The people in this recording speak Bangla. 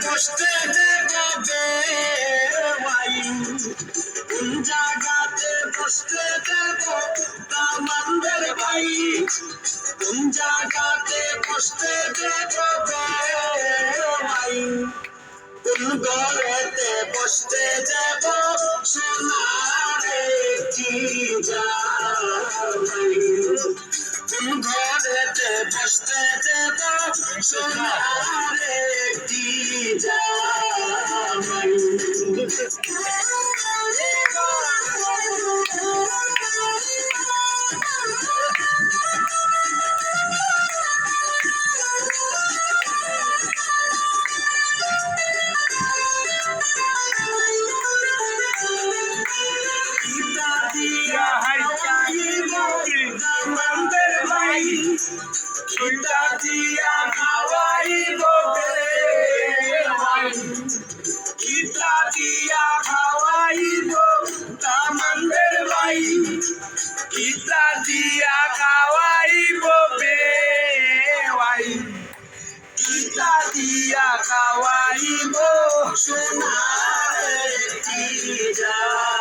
বসতে দেবে ওয়াই কোন জায়গাতে বসতে দেব দামানদের ভাই কোন জায়গাতে বসতে দেব ভাই কোন ঘরেতে বসতে দেব সোনার একটি জামাই কোন ঘরেতে বসতে দেব সোনার একটি জামাই Kita dia kawaii bobe, kita dia kawaii bo, tamandir bayi. Kita dia kawaii bobe, kita dia kawaii bo, sunare tidak.